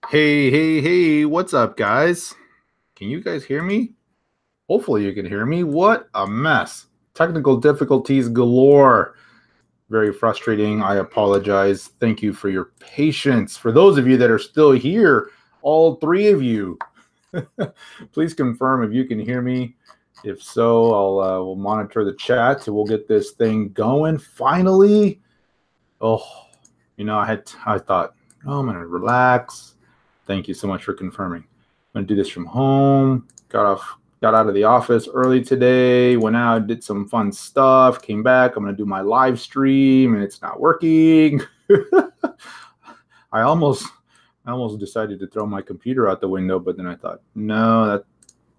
Hey, what's up, guys? Can you guys hear me? Hopefully you can hear me. What a mess. Technical difficulties galore. Very frustrating. I apologize. Thank you for your patience. For those of you that are still here, all three of you, please confirm if you can hear me. If so, we'll monitor the chat and we'll get this thing going finally. Oh, I thought, oh, I'm gonna relax. Thank you so much for confirming. I'm gonna do this from home. Got out of the office early today. Went out, did some fun stuff. Came back. I'm gonna do my live stream, and it's not working. I almost decided to throw my computer out the window, but then I thought, no,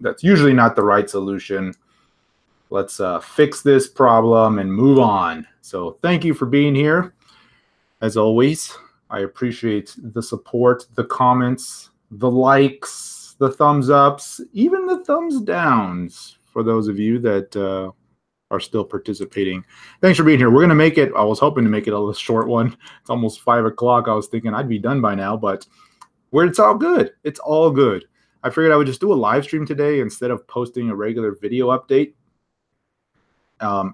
that's usually not the right solution. Let's fix this problem and move on. So thank you for being here. As always, I appreciate the support, the comments, the likes, the thumbs ups, even the thumbs downs for those of you that are still participating. Thanks for being here. We're going to make it, I was hoping to make it a little short one. It's almost 5 o'clock. I was thinking I'd be done by now, but it's all good. It's all good. I figured I would just do a live stream today instead of posting a regular video update.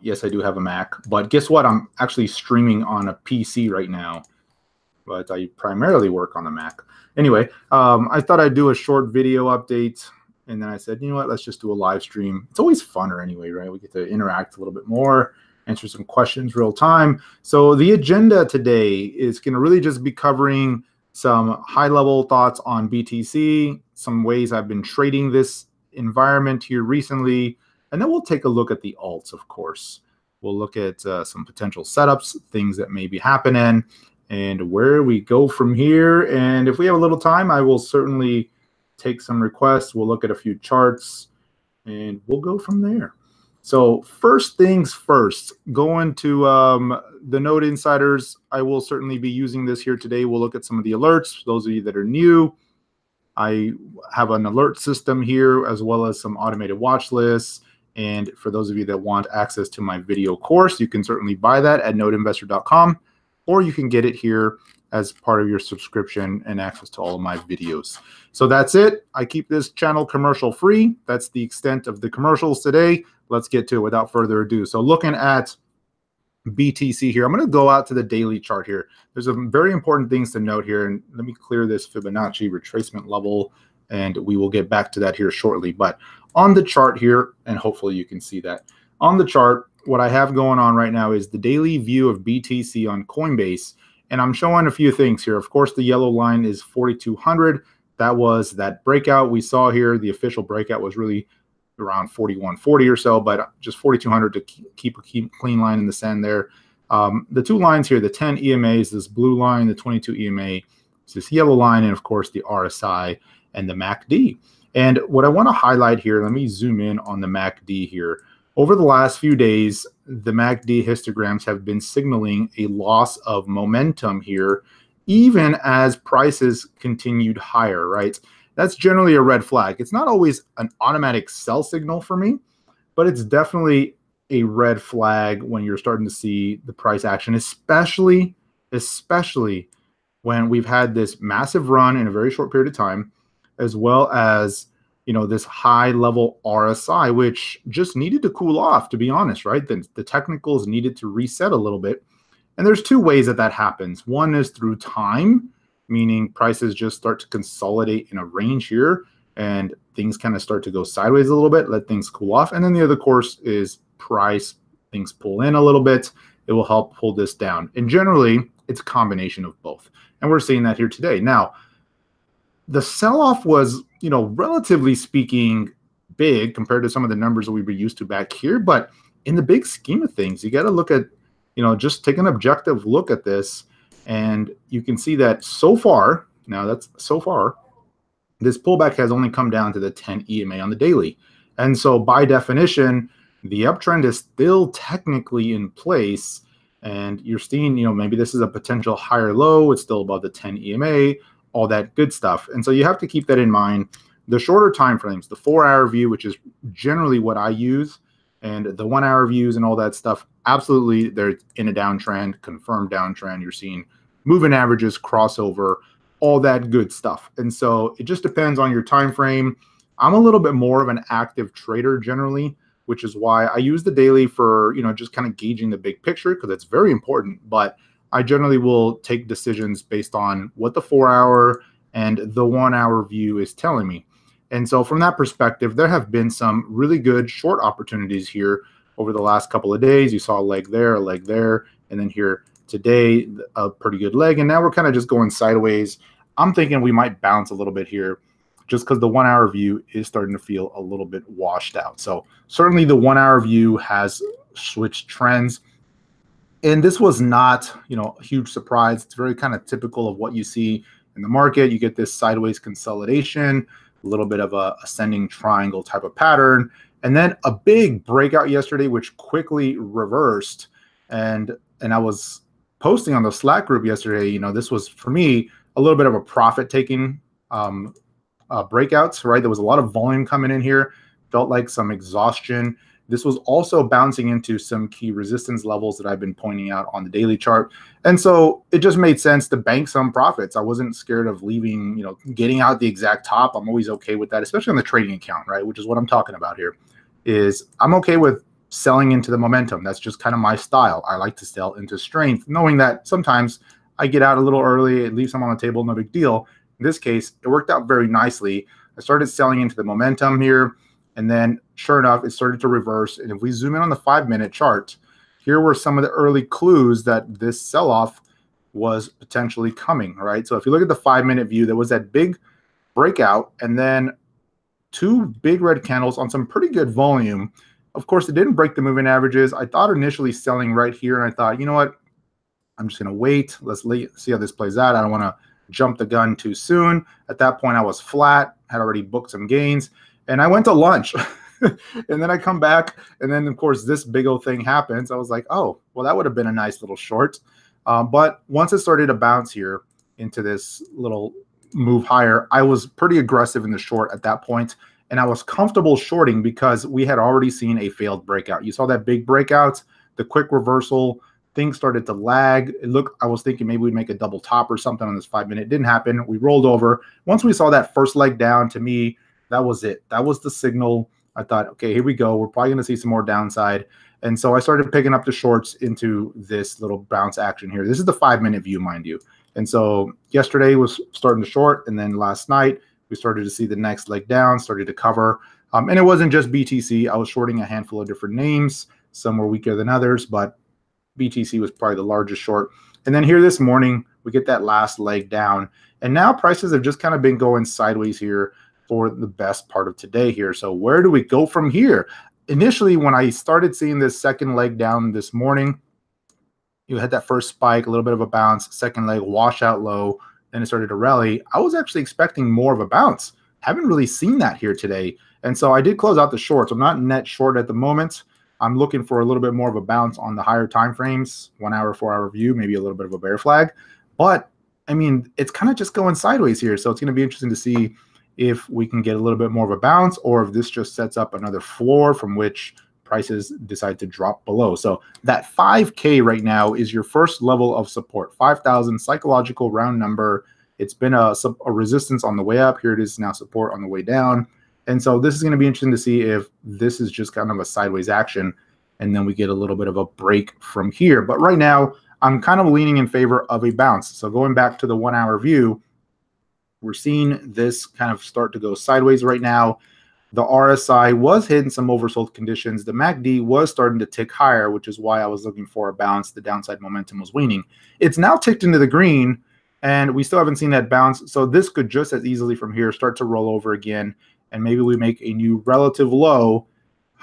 Yes, I do have a Mac, but guess what? I'm actually streaming on a PC right now, but I primarily work on the Mac. Anyway, I thought I'd do a short video update, and then I said, you know what? Let's just do a live stream. It's always funner anyway, right? We get to interact a little bit more, answer some questions real time. So the agenda today is going to really just be covering some high-level thoughts on BTC, some ways I've been trading this environment here recently, and then we'll take a look at the alts, of course. We'll look at some potential setups, things that may be happening, and where we go from here. And if we have a little time, I will certainly take some requests. We'll look at a few charts, and we'll go from there. So first things first, going to the Node Insiders, I will certainly be using this here today. We'll look at some of the alerts. Those of you that are new, I have an alert system here as well as some automated watch lists. And for those of you that want access to my video course, you can certainly buy that at nodeinvestor.com, or you can get it here as part of your subscription and access to all of my videos. So that's it. I keep this channel commercial free. That's the extent of the commercials today. Let's get to it without further ado. So looking at BTC here, I'm going to go out to the daily chart here. There's some very important things to note here, and let me clear this Fibonacci retracement level, and we will get back to that here shortly. But on the chart here, and hopefully you can see that, on the chart, what I have going on right now is the daily view of BTC on Coinbase, and I'm showing a few things here. Of course, the yellow line is 4,200. That was that breakout we saw here. The official breakout was really around 4140 or so, but just 4,200 to keep a clean line in the sand there. The two lines here, the 10 EMA is this blue line, the 22 EMA is this yellow line, and of course the RSI and the MACD. And what I want to highlight here, let me zoom in on the MACD here. Over the last few days, the MACD histograms have been signaling a loss of momentum here, even as prices continued higher, right? That's generally a red flag. It's not always an automatic sell signal for me, but it's definitely a red flag when you're starting to see the price action, especially when we've had this massive run in a very short period of time, as well as, you know, this high level RSI, which just needed to cool off, to be honest, right? The technicals needed to reset a little bit. And there's two ways that happens. One is through time, meaning prices just start to consolidate in a range here and things kind of start to go sideways a little bit, let things cool off. And then the other course is price, things pull in a little bit. It will help pull this down. And generally, it's a combination of both. And we're seeing that here today. Now, the sell-off was, you know, relatively speaking, big compared to some of the numbers that we were used to back here. But in the big scheme of things, you got to look at, you know, just take an objective look at this. And you can see that so far, now that's so far, this pullback has only come down to the 10 EMA on the daily. And so by definition, the uptrend is still technically in place. And you're seeing, you know, maybe this is a potential higher low. It's still above the 10 EMA. All that good stuff. And so you have to keep that in mind. The shorter time frames, the 4-hour view, which is generally what I use, and the 1-hour views and all that stuff, absolutely, they're in a downtrend, confirmed downtrend. You're seeing moving averages, crossover, all that good stuff. And so it just depends on your time frame. I'm a little bit more of an active trader generally, which is why I use the daily for, just kind of gauging the big picture, because it's very important. But I generally will take decisions based on what the 4-hour and the 1-hour view is telling me. And so from that perspective, there have been some really good short opportunities here over the last couple of days. You saw a leg there, and then here today, a pretty good leg. And now we're kind of just going sideways. I'm thinking we might bounce a little bit here just because the 1-hour view is starting to feel a little bit washed out. So certainly the 1-hour view has switched trends. And this was not, a huge surprise. It's very kind of typical of what you see in the market. You get this sideways consolidation, a little bit of a ascending triangle type of pattern, and then a big breakout yesterday, which quickly reversed. And I was posting on the Slack group yesterday, this was, for me, a little bit of a profit-taking breakouts, right? There was a lot of volume coming in here, felt like some exhaustion. This was also bouncing into some key resistance levels that I've been pointing out on the daily chart. And so it just made sense to bank some profits. I wasn't scared of leaving, getting out the exact top. I'm always okay with that, especially on the trading account, right? Which is what I'm talking about here, is I'm okay with selling into the momentum. That's just kind of my style. I like to sell into strength, knowing that sometimes I get out a little early, leave some on the table, no big deal. In this case, it worked out very nicely. I started selling into the momentum here, and then sure enough, it started to reverse. And if we zoom in on the 5-minute chart, here were some of the early clues that this sell-off was potentially coming, right? So if you look at the 5-minute view, there was that big breakout and then 2 big red candles on some pretty good volume. Of course, it didn't break the moving averages. I thought initially selling right here, and I thought, you know what? I'm just going to wait. Let's see how this plays out. I don't want to jump the gun too soon. At that point, I was flat, had already booked some gains, and I went to lunch. And then I come back, and then, of course, this big old thing happens. I was like, oh, well, that would have been a nice little short. But once it started to bounce here into this little move higher, I was pretty aggressive in the short at that point, and I was comfortable shorting because we had already seen a failed breakout. You saw that big breakout, the quick reversal, things started to lag. I was thinking maybe we'd make a double top or something on this 5-minute. It didn't happen. We rolled over. Once we saw that first leg down, to me, that was it. That was the signal. I thought, okay, here we go. We're probably going to see some more downside. And so I started picking up the shorts into this little bounce action here. This is the 5-minute view, mind you. And so yesterday was starting to short, and then last night we started to see the next leg down, started to cover. And it wasn't just BTC. I was shorting a handful of different names. Some were weaker than others, but BTC was probably the largest short. And then here this morning, we get that last leg down. And now prices have just kind of been going sideways here for the best part of today here. So where do we go from here? Initially, when I started seeing this second leg down this morning, you had that first spike, a little bit of a bounce, second leg washout low, then it started to rally. I was actually expecting more of a bounce. Haven't really seen that here today. And so I did close out the shorts. I'm not net short at the moment. I'm looking for a little bit more of a bounce on the higher time frames, 1 hour, 4-hour view, maybe a little bit of a bear flag. But I mean, it's kind of just going sideways here. So it's going to be interesting to see if we can get a little bit more of a bounce, or if this just sets up another floor from which prices decide to drop below. So that 5K right now is your first level of support. 5,000 psychological round number. It's been a resistance on the way up. Here it is now, support on the way down. And so this is going to be interesting to see if this is just kind of a sideways action, and then we get a little bit of a break from here. But right now, I'm kind of leaning in favor of a bounce. So going back to the 1 hour view, we're seeing this kind of start to go sideways right now. The RSI was hitting some oversold conditions. The MACD was starting to tick higher, which is why I was looking for a bounce. The downside momentum was waning. It's now ticked into the green, and we still haven't seen that bounce. So this could just as easily from here start to roll over again, and maybe we make a new relative low,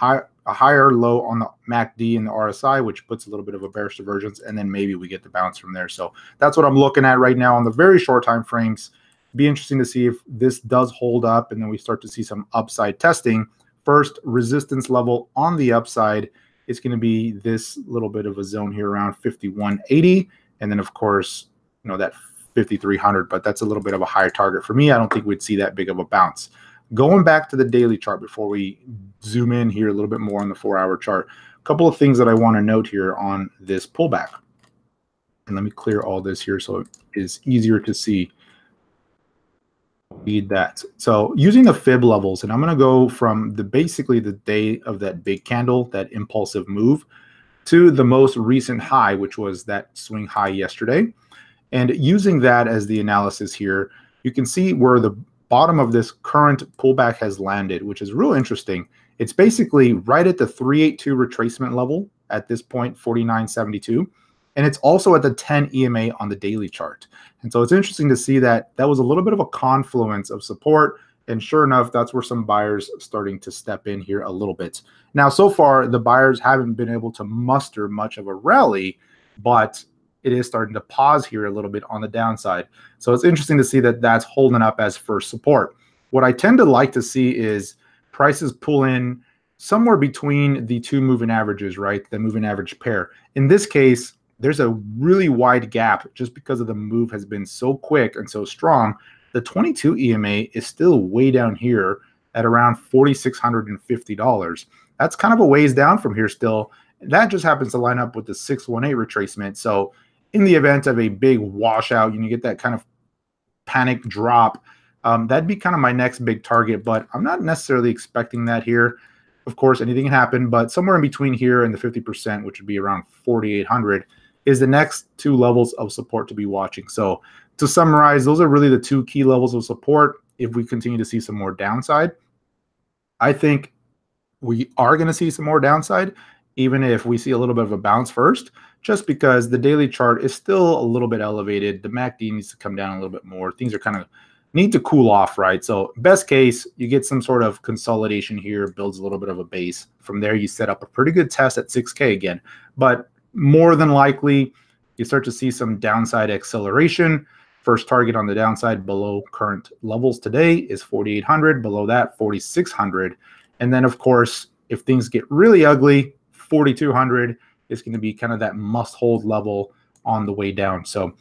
a higher low on the MACD and the RSI, which puts a little bit of a bearish divergence, and then maybe we get the bounce from there. So that's what I'm looking at right now on the very short time frames. Be interesting to see if this does hold up, and then we start to see some upside testing. First resistance level on the upside is going to be this little bit of a zone here around 5180, and then of course, that 5300, but that's a little bit of a higher target for me. I don't think we'd see that big of a bounce. Going back to the daily chart before we zoom in here a little bit more on the 4-hour chart, a couple of things that I want to note here on this pullback. And let me clear all this here so it is easier to see. Read that. So using the fib levels, and I'm going to go from basically the day of that big candle, that impulsive move, to the most recent high, which was that swing high yesterday. And using that as the analysis here, you can see where the bottom of this current pullback has landed, which is real interesting. It's basically right at the 382 retracement level at this point, 49.72. And it's also at the 10 EMA on the daily chart. And so it's interesting to see that that was a little bit of a confluence of support. And sure enough, that's where some buyers starting to step in here a little bit. Now, so far, the buyers haven't been able to muster much of a rally, but it is starting to pause here a little bit on the downside. So it's interesting to see that that's holding up as first support. What I tend to like to see is prices pull in somewhere between the two moving averages, right? The moving average pair. In this case, there's a really wide gap just because of the move has been so quick and so strong. The 22 EMA is still way down here at around $4,650. That's kind of a ways down from here still. That just happens to line up with the 618 retracement. So in the event of a big washout, you get that kind of panic drop, that'd be kind of my next big target, but I'm not necessarily expecting that here. Of course, anything can happen, but somewhere in between here and the 50%, which would be around 4,800, is the next two levels of support to be watching. So to summarize, those are really the two key levels of support if we continue to see some more downside. I think we are going to see some more downside, even if we see a little bit of a bounce first, just because the daily chart is still a little bit elevated. The MACD needs to come down a little bit more. Things are kind of need to cool off, right? So best case, you get some sort of consolidation here, builds a little bit of a base. From there, you set up a pretty good test at 6K again. But more than likely, you start to see some downside acceleration. First target on the downside below current levels today is 4,800. Below that, 4,600. And then, of course, if things get really ugly, 4,200 is going to be kind of that must-hold level on the way down. So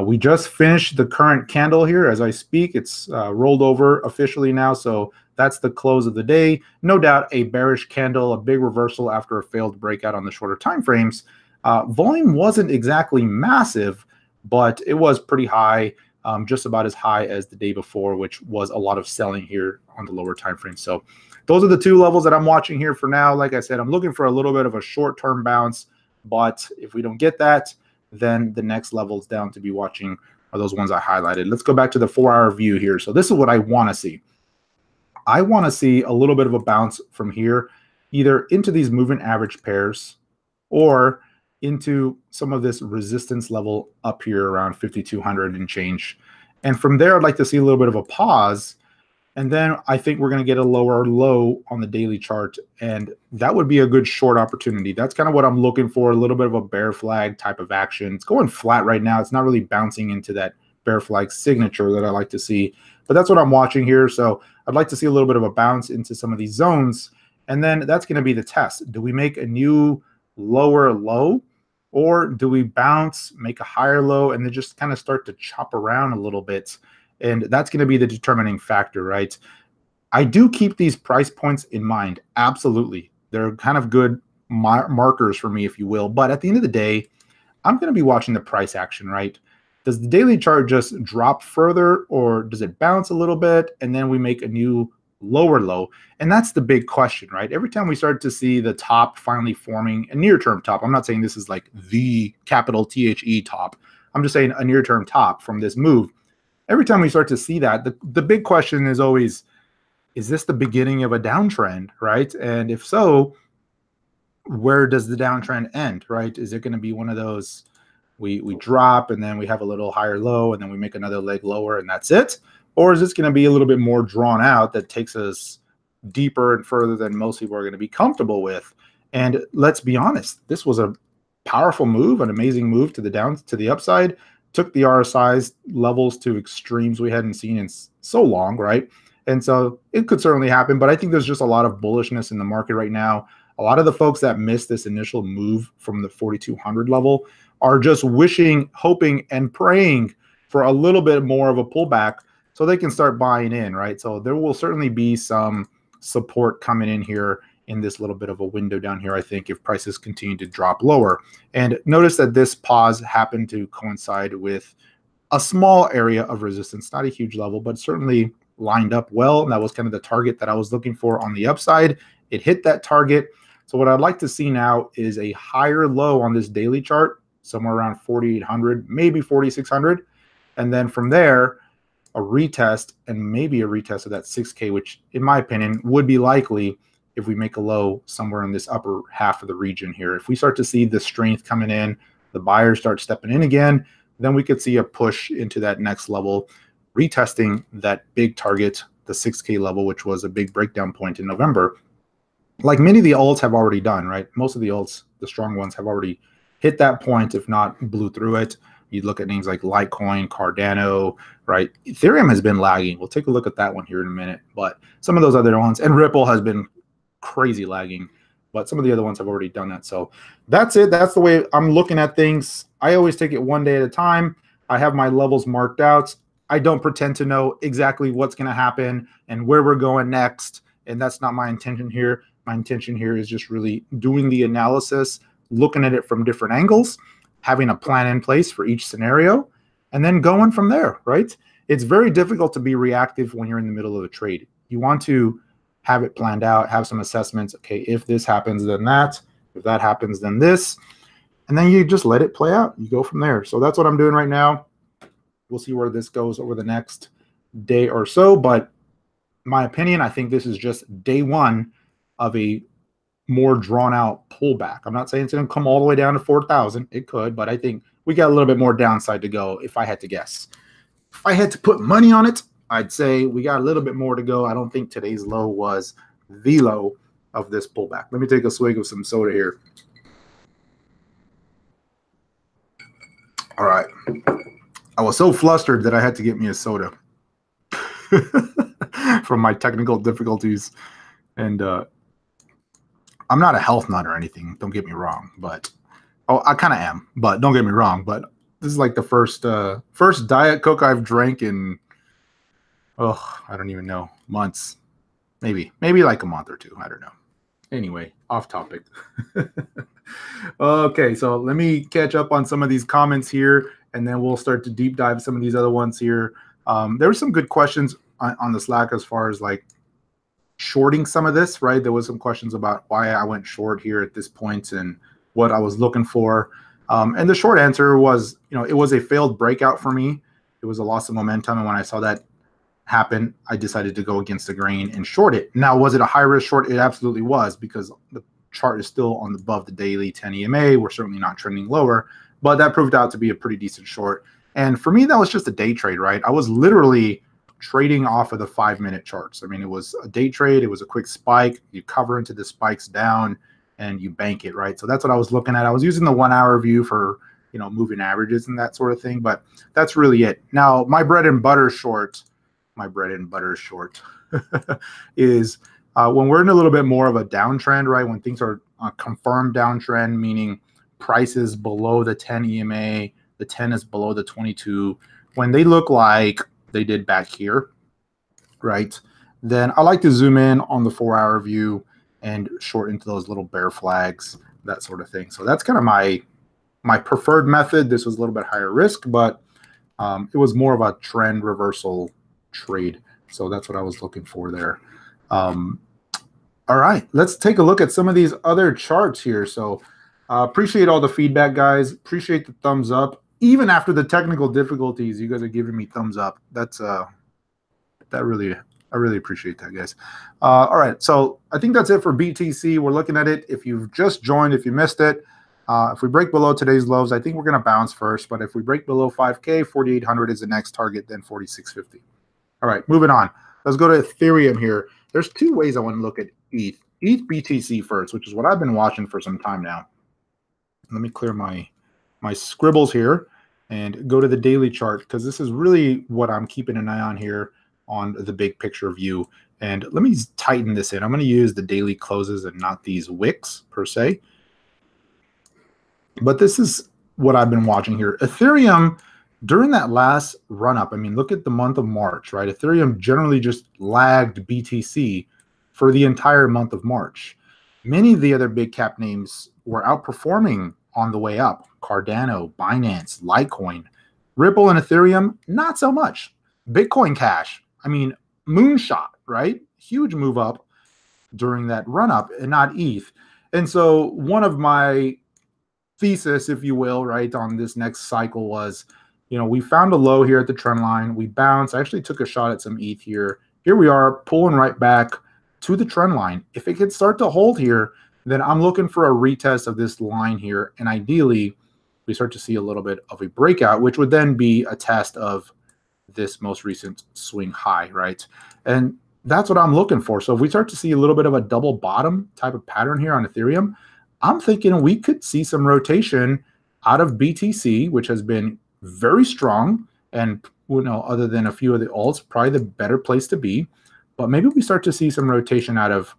we just finished the current candle here as I speak. It's rolled over officially now. So that's the close of the day. No doubt a bearish candle, a big reversal after a failed breakout on the shorter time frames. Volume wasn't exactly massive, but it was pretty high, just about as high as the day before, which was a lot of selling here on the lower time frame. So those are the two levels that I'm watching here for now. Like I said, I'm looking for a little bit of a short-term bounce, but if we don't get that, then the next levels down to be watching are those ones I highlighted. Let's go back to the 4-hour view here. So this is what I want to see. I want to see a little bit of a bounce from here, either into these moving average pairs or into some of this resistance level up here around 5,200 and change. And from there, I'd like to see a little bit of a pause. And then I think we're going to get a lower low on the daily chart. And that would be a good short opportunity. That's kind of what I'm looking for, a little bit of a bear flag type of action. It's going flat right now. It's not really bouncing into that bear flag signature that I like to see. But that's what I'm watching here. So I'd like to see a little bit of a bounce into some of these zones. And then that's going to be the test. Do we make a new lower low? Or do we bounce, make a higher low, and then just kind of start to chop around a little bit? And that's going to be the determining factor, right? I do keep these price points in mind. Absolutely. They're kind of good markers for me, if you will. But at the end of the day, I'm going to be watching the price action, right? Does the daily chart just drop further, or does it bounce a little bit and then we make a new lower low? And that's the big question, right? Every time we start to see the top finally forming a near-term top, I'm not saying this is like the capital THE top. I'm just saying a near-term top from this move. Every time we start to see that, the big question is always, is this the beginning of a downtrend, right? And if so, where does the downtrend end, right? Is it going to be one of those, we drop and then we have a little higher low and then we make another leg lower and that's it? Or is this going to be a little bit more drawn out that takes us deeper and further than most people are going to be comfortable with? And let's be honest, this was a powerful move, an amazing move to the upside, took the RSI levels to extremes we hadn't seen in so long, right? And so it could certainly happen, but I think there's just a lot of bullishness in the market right now. A lot of the folks that missed this initial move from the 4,200 level are just wishing, hoping, and praying for a little bit more of a pullback so they can start buying in, right? So there will certainly be some support coming in here in this little bit of a window down here, I think, if prices continue to drop lower. And notice that this pause happened to coincide with a small area of resistance, not a huge level, but certainly lined up well. And that was kind of the target that I was looking for on the upside. It hit that target. So what I'd like to see now is a higher low on this daily chart, somewhere around 4,800, maybe 4,600. And then from there, a retest and maybe a retest of that 6K, which in my opinion would be likely if we make a low somewhere in this upper half of the region here. If we start to see the strength coming in, the buyers start stepping in again, then we could see a push into that next level, retesting that big target, the 6K level, which was a big breakdown point in November. Like many of the alts have already done, right? Most of the alts, the strong ones, have already hit that point, if not blew through it. You look at names like Litecoin, Cardano, right? Ethereum has been lagging. We'll take a look at that one here in a minute. But some of those other ones, and Ripple has been crazy lagging, but some of the other ones have already done that. So that's it. That's the way I'm looking at things. I always take it one day at a time. I have my levels marked out. I don't pretend to know exactly what's going to happen and where we're going next. And that's not my intention here. My intention here is just really doing the analysis, looking at it from different angles, having a plan in place for each scenario, and then going from there, right? It's very difficult to be reactive when you're in the middle of a trade. You want to have it planned out, have some assessments. Okay, if this happens, then that. If that happens, then this. And then you just let it play out. You go from there. So that's what I'm doing right now. We'll see where this goes over the next day or so. But my opinion, I think this is just day one of a more drawn out pullback. I'm not saying it's going to come all the way down to 4,000. It could, but I think we got a little bit more downside to go if I had to guess. If I had to put money on it, I'd say we got a little bit more to go. I don't think today's low was the low of this pullback. Let me take a swig of some soda here. All right. I was so flustered that I had to get me a soda from my technical difficulties. And I'm not a health nut or anything. Don't get me wrong. But I kind of am. But don't get me wrong. But this is like the first Diet Coke I've drank in, I don't even know, months. Maybe like a month or two. I don't know. Anyway, off topic. Okay, so let me catch up on some of these comments here, and then we'll start to deep dive some of these other ones here. There were some good questions on the Slack as far as like shorting some of this, right? There was some questions about why I went short here at this point and what I was looking for. And the short answer was, it was a failed breakout for me. It was a loss of momentum, and when I saw that happen, I decided to go against the grain and short it. Now, was it a high risk short? It absolutely was, because the chart is still on above the daily 10 EMA. We're certainly not trending lower, but that proved out to be a pretty decent short. And for me, that was just a day trade, right? I was literally trading off of the 5-minute charts. I mean, it was a day trade. It was a quick spike. You cover into the spikes down and you bank it, right? So that's what I was looking at. I was using the 1-hour view for, moving averages and that sort of thing, but that's really it. Now, my bread and butter short is when we're in a little bit more of a downtrend, right? When things are a confirmed downtrend, meaning prices below the 10 EMA, the 10 is below the 22, when they look like they did back here, right? Then I like to zoom in on the 4-hour view and short into those little bear flags, that sort of thing. So that's kind of my preferred method. This was a little bit higher risk, but it was more of a trend reversal trade. So that's what I was looking for there. All right, let's take a look at some of these other charts here. So appreciate all the feedback, guys. Appreciate the thumbs up. Even after the technical difficulties, you guys are giving me thumbs up. That's I really appreciate that, guys. All right, so I think that's it for BTC. We're looking at it. If you've just joined, if you missed it, if we break below today's lows, I think we're going to bounce first. But if we break below 5K, 4,800 is the next target, then 4,650. All right, moving on. Let's go to Ethereum here. There's two ways I want to look at ETH. ETH BTC first, which is what I've been watching for some time now. Let me clear my scribbles here and go to the daily chart, because this is really what I'm keeping an eye on here on the big picture view. And let me tighten this in. I'm going to use the daily closes and not these wicks per se. But this is what I've been watching here. Ethereum, during that last run-up, I mean, look at the month of March, right? Ethereum generally just lagged BTC for the entire month of March. Many of the other big cap names were outperforming on the way up. Cardano, Binance, Litecoin. Ripple and Ethereum, not so much. Bitcoin Cash, I mean, moonshot, right? Huge move up during that run up and not ETH. And so one of my thesis, if you will, right, on this next cycle was, we found a low here at the trend line. We bounced. I actually took a shot at some ETH here. Here we are pulling right back to the trend line. If it could start to hold here, then I'm looking for a retest of this line here. And ideally, we start to see a little bit of a breakout, which would then be a test of this most recent swing high, right? And that's what I'm looking for. So if we start to see a little bit of a double bottom type of pattern here on Ethereum, I'm thinking we could see some rotation out of BTC, which has been very strong. And, other than a few of the alts, probably the better place to be. But maybe we start to see some rotation out of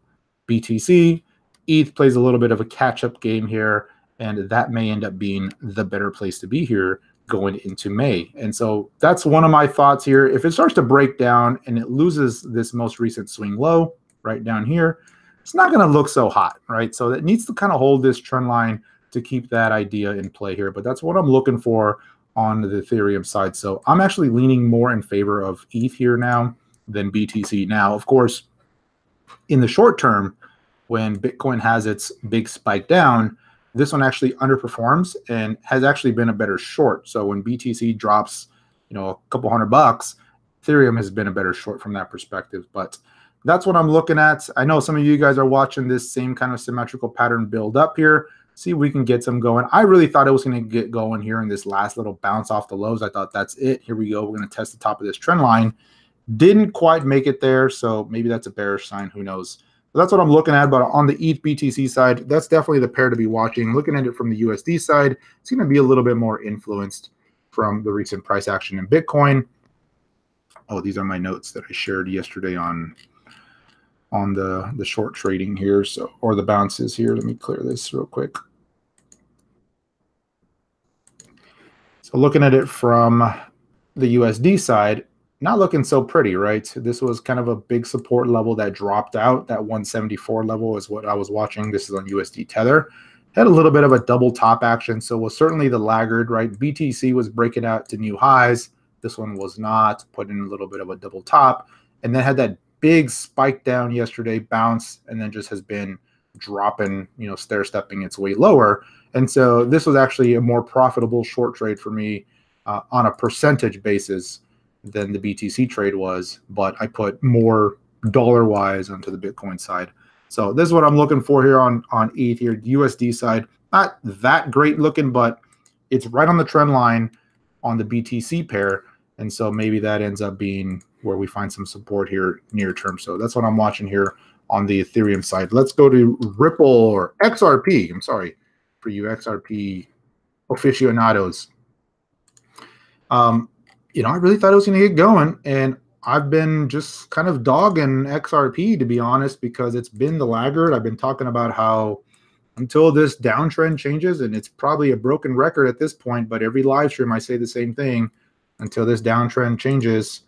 BTC. ETH plays a little bit of a catch-up game here, and that may end up being the better place to be here going into May. And so that's one of my thoughts here. If it starts to break down and it loses this most recent swing low right down here, it's not going to look so hot, right? So it needs to kind of hold this trend line to keep that idea in play here. But that's what I'm looking for on the Ethereum side. So I'm actually leaning more in favor of ETH here now than BTC. Now, of course, in the short term, when Bitcoin has its big spike down, this one actually underperforms and has actually been a better short. So when BTC drops, a couple $100, Ethereum has been a better short from that perspective. But that's what I'm looking at. I know some of you guys are watching this same kind of symmetrical pattern build up here. See if we can get some going. I really thought it was going to get going here in this last little bounce off the lows. I thought that's it. Here we go. We're going to test the top of this trend line. Didn't quite make it there. So maybe that's a bearish sign. Who knows? So that's what I'm looking at. But on the ETH BTC side, that's definitely the pair to be watching. Looking at it from the USD side, it's going to be a little bit more influenced from the recent price action in Bitcoin. Oh, these are my notes that I shared yesterday on the short trading here, so, or the bounces here. Let me clear this real quick. So looking at it from the USD side, not looking so pretty, right? This was kind of a big support level that dropped out. That 174 level is what I was watching. This is on USD Tether. Had a little bit of a double top action, so was certainly the laggard, right? BTC was breaking out to new highs. This one was not, put in a little bit of a double top, and then had that big spike down yesterday, bounce, and then just has been dropping, stair-stepping its way lower. And so this was actually a more profitable short trade for me on a percentage basis than the BTC trade was, but I put more dollar-wise onto the Bitcoin side. So this is what I'm looking for here on ETH here. USD side, not that great looking, but it's right on the trend line on the BTC pair. And so maybe that ends up being where we find some support here near term. So that's what I'm watching here on the Ethereum side. Let's go to Ripple or XRP. I'm sorry for you XRP aficionados. I really thought it was going to get going, and I've been just kind of dogging XRP, to be honest, because it's been the laggard. I've been talking about how until this downtrend changes, and it's probably a broken record at this point, but every live stream I say the same thing, until this downtrend changes,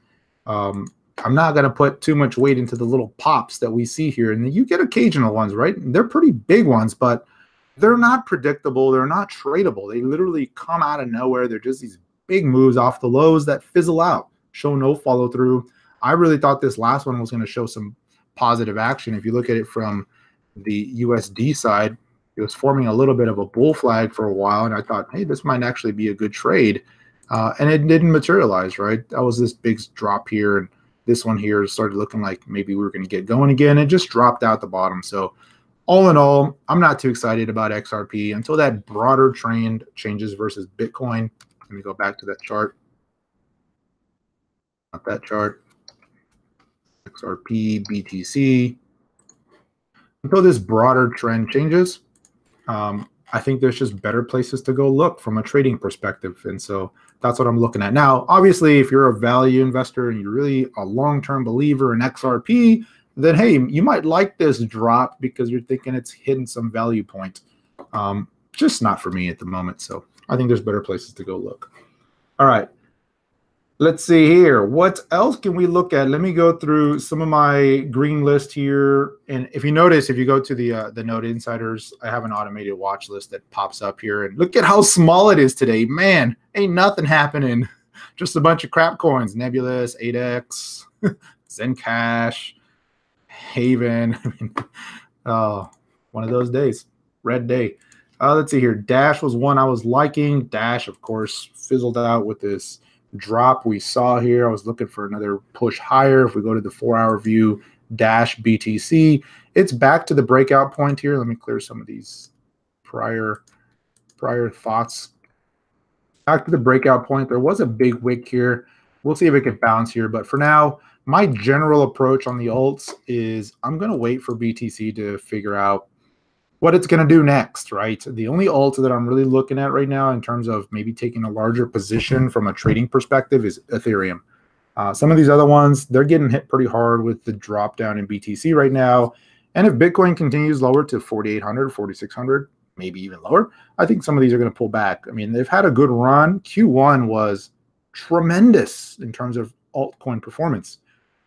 I'm not going to put too much weight into the little pops that we see here. And you get occasional ones, right? They're pretty big ones, but they're not predictable. They're not tradable. They literally come out of nowhere. They're just these big moves off the lows that fizzle out, show no follow through. I really thought this last one was going to show some positive action. If you look at it from the USD side, it was forming a little bit of a bull flag for a while, and I thought, hey, this might actually be a good trade. And it didn't materialize, right? That was this big drop here, and this one here started looking like maybe we were going to get going again. It just dropped out the bottom. So all in all, I'm not too excited about XRP until that broader trend changes versus Bitcoin. Let me go back to that chart. Not that chart. XRP, BTC. Until this broader trend changes, I think there's just better places to go look from a trading perspective. And so that's what I'm looking at. Now, obviously, if you're a value investor and you're really a long-term believer in XRP, then, hey, you might like this drop because you're thinking it's hitting some value point. Just not for me at the moment. So I think there's better places to go look. All right. Let's see here. What else can we look at? Let me go through some of my green list here. And if you notice, if you go to the Node Insiders, I have an automated watch list that pops up here. And look at how small it is today. Man, ain't nothing happening. Just a bunch of crap coins. Nebulous, 8X, Zencash, Haven. I mean, one of those days, red day. Let's see here. Dash was one I was liking. Dash, of course, fizzled out with this drop we saw here. I was looking for another push higher. If we go to the 4-hour view, Dash BTC, it's back to the breakout point here. Let me clear some of these prior thoughts. Back to the breakout point. There was a big wick here. We'll see if it can bounce here. But for now, my general approach on the alts is I'm going to wait for BTC to figure out what it's going to do next, right? The only alt that I'm really looking at right now in terms of maybe taking a larger position from a trading perspective is Ethereum. Some of these other ones, they're getting hit pretty hard with the drop down in BTC right now. And if Bitcoin continues lower to 4,800, 4,600, maybe even lower, I think some of these are going to pull back. I mean, they've had a good run. Q1 was tremendous in terms of altcoin performance.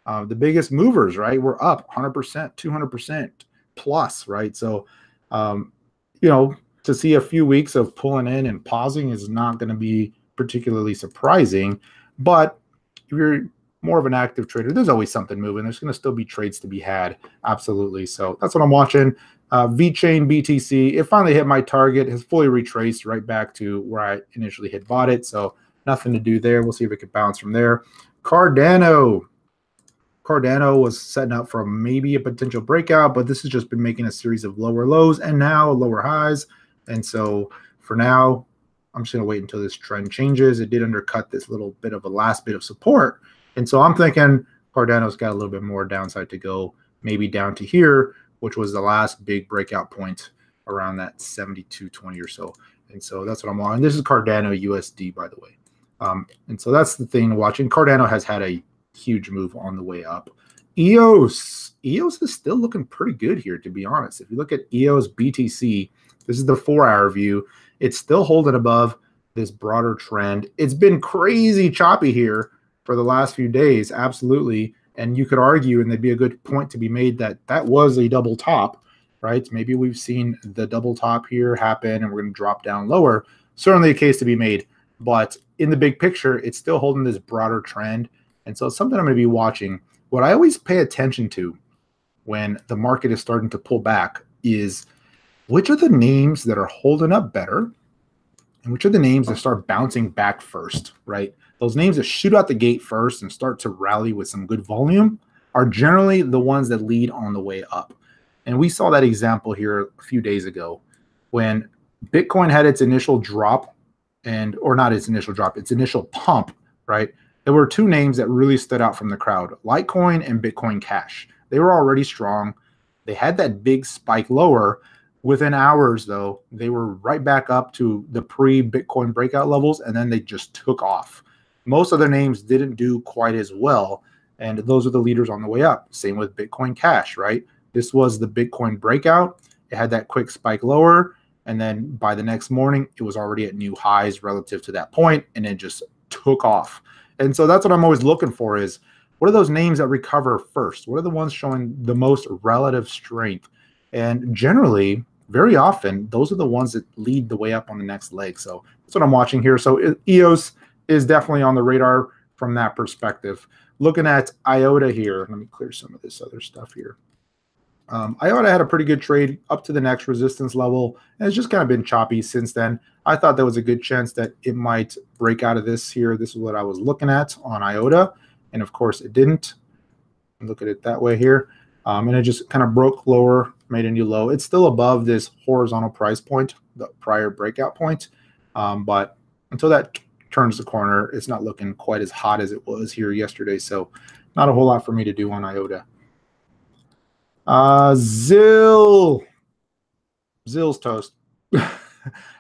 The biggest movers, right, were up 100%, 200% plus, right? So, you know, to see a few weeks of pulling in and pausing is not going to be particularly surprising. But if you're more of an active trader, there's always something moving. There's going to still be trades to be had. Absolutely. So that's what I'm watching. VeChain BTC, it finally hit my target, has fully retraced right back to where I initially had bought it. So nothing to do there. We'll see if it can bounce from there. Cardano was setting up for maybe a potential breakout, but this has just been making a series of lower lows and now lower highs. And so for now, I'm just going to wait until this trend changes. It did undercut this little bit of a last bit of support. And so I'm thinking Cardano's got a little bit more downside to go, maybe down to here, which was the last big breakout point around that 72.20 or so. And so that's what I'm on. This is Cardano USD, by the way. And so that's the thing watching. Cardano has had a huge move on the way up. EOS is still looking pretty good here, to be honest. If you look at EOS BTC, this is the 4-hour view. It's still holding above this broader trend. It's been crazy choppy here for the last few days, absolutely. And you could argue, and there'd be a good point to be made, that that was a double top, right? Maybe we've seen the double top here happen and we're going to drop down lower. Certainly a case to be made. But in the big picture, it's still holding this broader trend. And so it's something I'm going to be watching. What I always pay attention to when the market is starting to pull back is which are the names that are holding up better and which are the names that start bouncing back first, right? Those names that shoot out the gate first and start to rally with some good volume are generally the ones that lead on the way up. And we saw that example here a few days ago when Bitcoin had its initial drop or not its initial drop, its initial pump, right? There were two names that really stood out from the crowd, Litecoin and Bitcoin Cash. They were already strong. They had that big spike lower. Within hours, though, they were right back up to the pre-Bitcoin breakout levels, and then they just took off. Most other names didn't do quite as well, and those are the leaders on the way up. Same with Bitcoin Cash, right? This was the Bitcoin breakout. It had that quick spike lower, and then by the next morning, it was already at new highs relative to that point, and it just took off. And so that's what I'm always looking for is, what are those names that recover first? What are the ones showing the most relative strength? And generally, very often, those are the ones that lead the way up on the next leg. So that's what I'm watching here. So EOS is definitely on the radar from that perspective. Looking at IOTA here, let me clear some of this other stuff here. IOTA had a pretty good trade up to the next resistance level, and it's just kind of been choppy since then. I thought there was a good chance that it might break out of this here. This is what I was looking at on IOTA, and of course it didn't. Look at it that way here. And it just kind of broke lower, made a new low. It's still above this horizontal price point, the prior breakout point. But until that turns the corner, it's not looking quite as hot as it was here yesterday. So not a whole lot for me to do on IOTA. Zill's toast.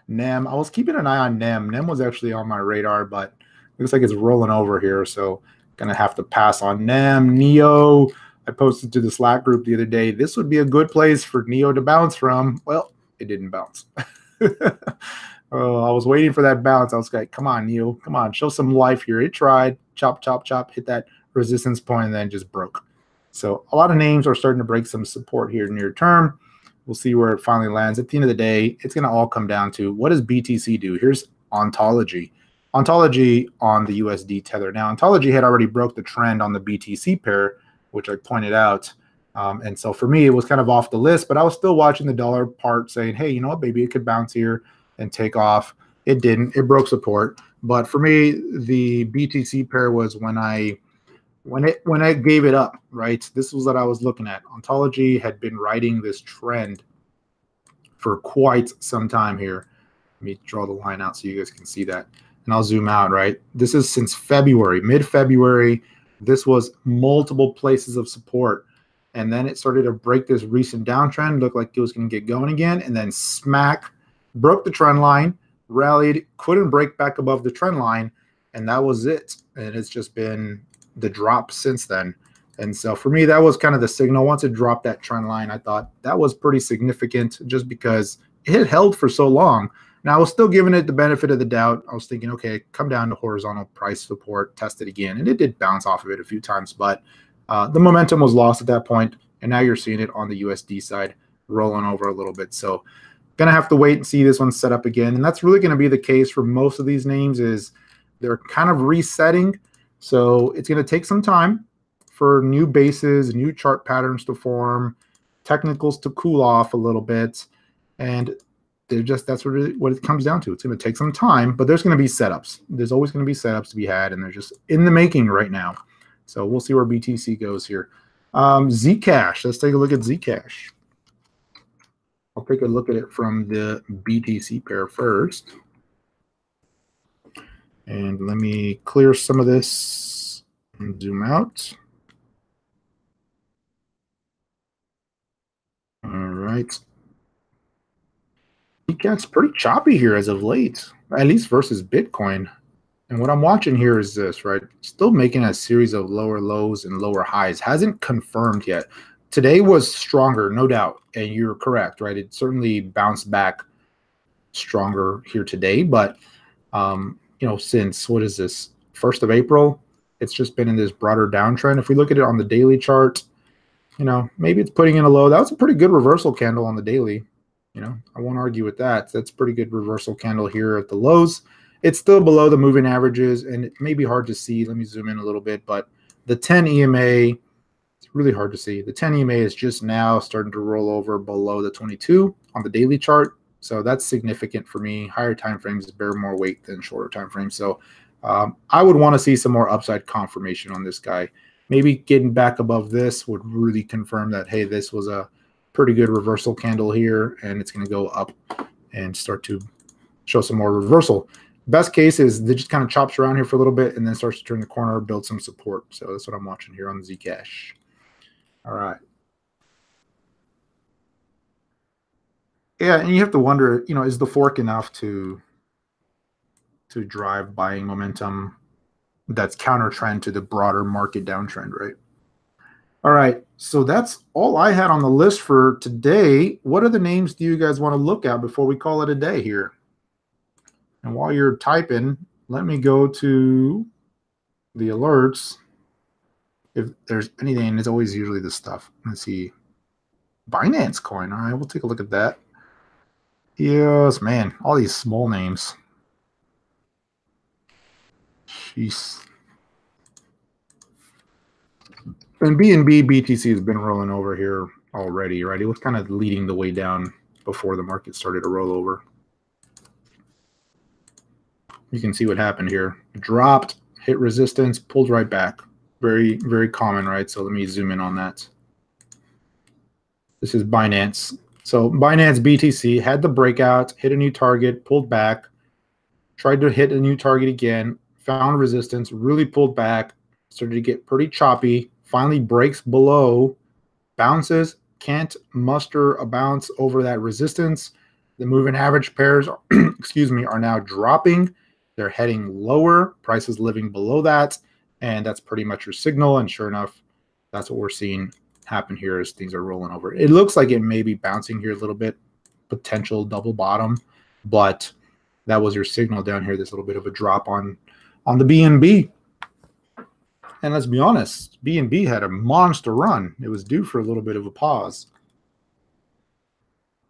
NEM. I was keeping an eye on NEM. NEM was actually on my radar, but looks like it's rolling over here. So gonna have to pass on NEM. NEO. I posted to the Slack group the other day, this would be a good place for NEO to bounce from. Well, it didn't bounce. Oh, I was waiting for that bounce. I was like, come on, NEO. Come on, show some life here. It tried. Chop, chop, chop. Hit that resistance point and then just broke. So a lot of names are starting to break some support here near term. We'll see where it finally lands. At the end of the day, it's going to all come down to what does BTC do? Here's Ontology. Ontology on the USD tether. Now, Ontology had already broke the trend on the BTC pair which I pointed out. And so for me, it was kind of off the list, but I was still watching the dollar part saying, hey, you know what, maybe it could bounce here and take off. It didn't. It broke support. But for me, the BTC pair was when I gave it up, right? This was what I was looking at. Ontology had been riding this trend for quite some time here. Let me draw the line out so you guys can see that. And I'll zoom out, right? This is since February, mid-February. This was multiple places of support. And then it started to break this recent downtrend, looked like it was going to get going again, and then smack, broke the trend line, rallied, couldn't break back above the trend line, and that was it. And it's just been the drop since then. And so for me, that was kind of the signal. Once it dropped that trend line, I thought that was pretty significant just because it had held for so long. Now, I was still giving it the benefit of the doubt. I was thinking, okay, come down to horizontal price support, test it again. And it did bounce off of it a few times, but the momentum was lost at that point, and now you're seeing it on the USD side rolling over a little bit. So going to have to wait and see this one set up again. And that's really going to be the case for most of these names is they're kind of resetting. So it's going to take some time for new bases, new chart patterns to form, technicals to cool off a little bit. And that's really what it comes down to. It's going to take some time, but there's going to be setups. There's always going to be setups to be had, and they're just in the making right now. So we'll see where BTC goes here. Zcash. Let's take a look at Zcash. I'll take a look at it from the BTC pair first. And let me clear some of this and zoom out. All right. Zcash's pretty choppy here as of late, at least versus Bitcoin. And what I'm watching here is this, right? Still making a series of lower lows and lower highs. Hasn't confirmed yet. Today was stronger, no doubt. And you're correct, right? It certainly bounced back stronger here today. But, you know, since, what is this, 1st of April, it's just been in this broader downtrend. If we look at it on the daily chart, you know, maybe it's putting in a low. That was a pretty good reversal candle on the daily. You know, I won't argue with that. That's a pretty good reversal candle here at the lows. It's still below the moving averages, and it may be hard to see. Let me zoom in a little bit, but the 10 EMA, it's really hard to see. The 10 EMA is just now starting to roll over below the 22 on the daily chart. So that's significant for me. Higher time frames bear more weight than shorter time frames. So I would want to see some more upside confirmation on this guy. Maybe getting back above this would really confirm that, hey, this was a pretty good reversal candle here, and it's going to go up and start to show some more reversal. Best case is it just kind of chops around here for a little bit and then starts to turn the corner, build some support. So that's what I'm watching here on Zcash. All right. Yeah, and you have to wonder, you know, is the fork enough to drive buying momentum that's counter trend to the broader market downtrend, right? All right, so that's all I had on the list for today. What other names do you guys want to look at before we call it a day here? And while you're typing, let me go to the alerts. If there's anything, it's always usually this stuff. Let's see. Binance coin. All right, we'll take a look at that. Yes, man, all these small names. Jeez. And BNB BTC has been rolling over here already, right? It was kind of leading the way down before the market started to roll over. You can see what happened here. Dropped, hit resistance, pulled right back. Very, very common, right? So let me zoom in on that. This is Binance. So Binance BTC had the breakout, hit a new target, pulled back, tried to hit a new target again, found resistance, really pulled back, started to get pretty choppy, finally breaks below, bounces, can't muster a bounce over that resistance. The moving average pairs, excuse me, are now dropping. They're heading lower, prices living below that, and that's pretty much your signal. And sure enough, that's what we're seeing happen here as things are rolling over. It looks like it may be bouncing here a little bit, potential double bottom, but that was your signal down here, this little bit of a drop on the BNB. And let's be honest, BNB had a monster run. It was due for a little bit of a pause.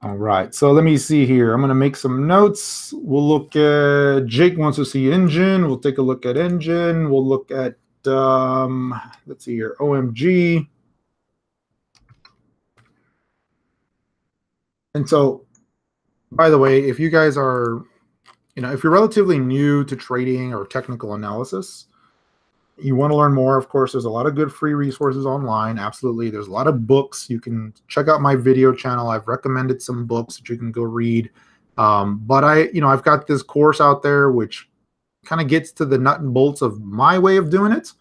All right, so let me see here. I'm going to make some notes. We'll look at, Jake wants to see engine. We'll take a look at engine. We'll look at, let's see here, OMG. And so, by the way, if you guys are, if you're relatively new to trading or technical analysis, you want to learn more, of course, there's a lot of good free resources online. Absolutely. There's a lot of books. You can check out my video channel. I've recommended some books that you can go read. But I've got this course out there which kind of gets to the nut and bolts of my way of doing it.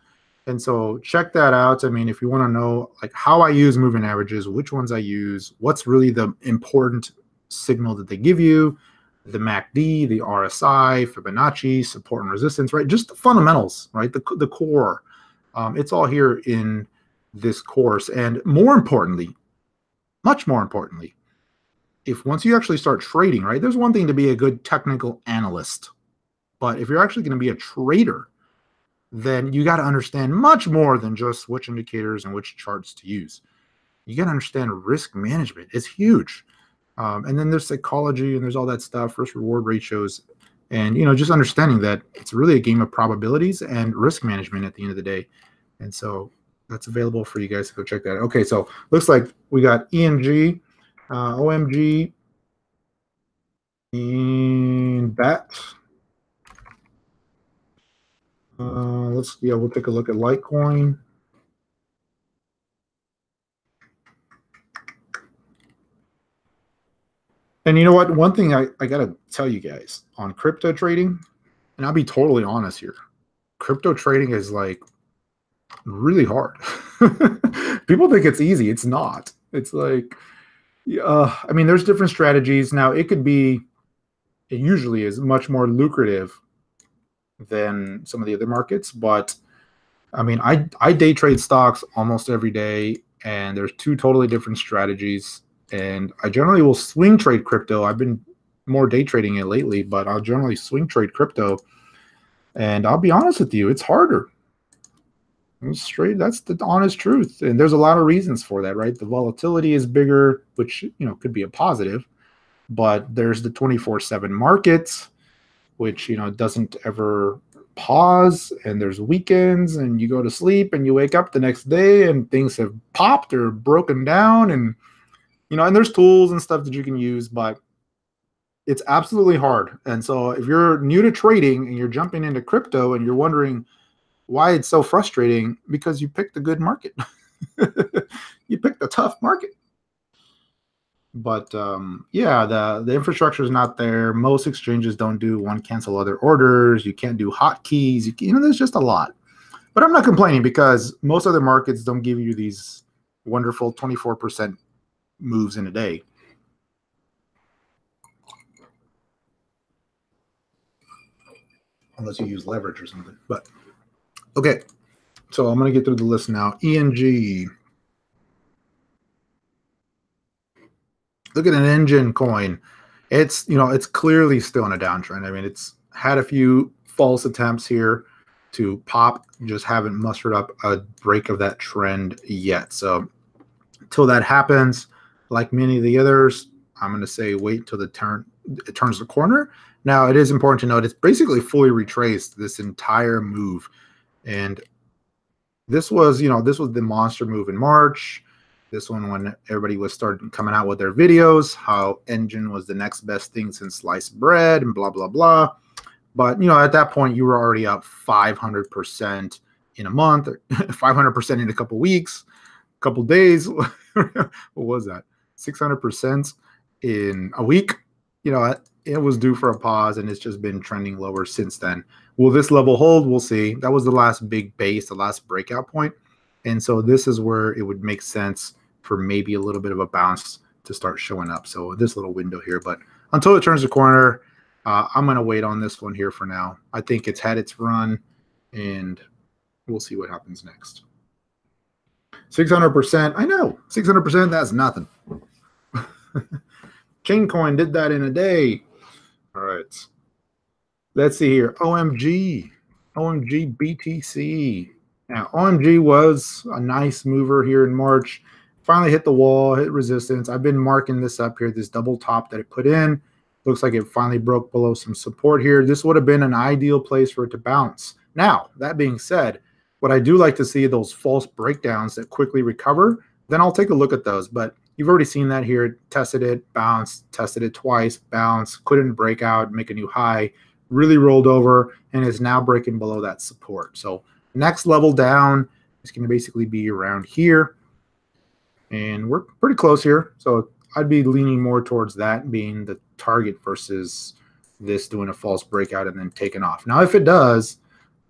And so check that out. I mean, if you want to know like how I use moving averages, which ones I use, what's really the important signal that they give you, the MACD, the RSI, Fibonacci, support and resistance, right? Just the fundamentals, right? The core. It's all here in this course. And more importantly, much more importantly, if once you actually start trading, right, there's one thing to be a good technical analyst. But if you're actually going to be a trader, then you got to understand much more than just which indicators and which charts to use. You got to understand risk management. It's huge. And then there's psychology and there's all that stuff, risk reward ratios, and just understanding that it's really a game of probabilities and risk management at the end of the day. And so that's available for you guys to go check that out. Okay, so looks like we got EMG, OMG, and BAT. We'll take a look at Litecoin. And you know what? One thing I got to tell you guys on crypto trading, and I'll be totally honest here, crypto trading is like really hard. People think it's easy. It's not. It's like, I mean, there's different strategies. Now, it usually is much more lucrative than some of the other markets. But I mean, I day trade stocks almost every day, and there's two totally different strategies. And I generally will swing trade crypto. I've been more day trading it lately, but I'll generally swing trade crypto. And I'll be honest with you, it's harder. It's straight. That's the honest truth. And there's a lot of reasons for that, right? The volatility is bigger, which could be a positive. But there's the 24/7 markets, which doesn't ever pause, and there's weekends, and you go to sleep and you wake up the next day and things have popped or broken down, and and there's tools and stuff that you can use, but it's absolutely hard. And so if you're new to trading and you're jumping into crypto and you're wondering why it's so frustrating, because you picked a good market. You picked a tough market. But yeah, the infrastructure is not there. Most exchanges don't do one cancel other orders. You can't do hotkeys. There's just a lot. But I'm not complaining, because most other markets don't give you these wonderful 24% moves in a day. Unless you use leverage or something. But okay, so I'm going to get through the list now. ENG. Look at an engine coin. It's it's clearly still in a downtrend. I mean, it's had a few false attempts here to pop, just haven't mustered up a break of that trend yet. So until that happens, like many of the others, I'm going to say wait until it turns the corner. Now, it is important to note it's basically fully retraced this entire move. And this was the monster move in March. This one, when everybody was starting coming out with their videos, how engine was the next best thing since sliced bread and blah, blah, blah. But, at that point, you were already up 500% in a month, 500% in a couple weeks, a couple days. What was that? 600% in a week. It was due for a pause, and it's just been trending lower since then. Will this level hold? We'll see. That was the last big base, the last breakout point. And so this is where it would make sense for maybe a little bit of a bounce to start showing up. So this little window here, but until it turns the corner, I'm going to wait on this one here for now. I think it's had its run, and we'll see what happens next. 600%. I know, 600%, that's nothing. Chaincoin did that in a day. All right. Let's see here. OMG BTC. Now, OMG was a nice mover here in March. Finally hit the wall, hit resistance. I've been marking this up here, this double top that it put in. Looks like it finally broke below some support here. This would have been an ideal place for it to bounce. Now, that being said, what I do like to see those false breakdowns that quickly recover, then I'll take a look at those. But, You've already seen that here. Tested it, bounced, tested it twice, bounced, couldn't break out, make a new high, really rolled over, and is now breaking below that support. So next level down is going to basically be around here. And we're pretty close here. So I'd be leaning more towards that being the target versus this doing a false breakout and then taking off. Now, if it does,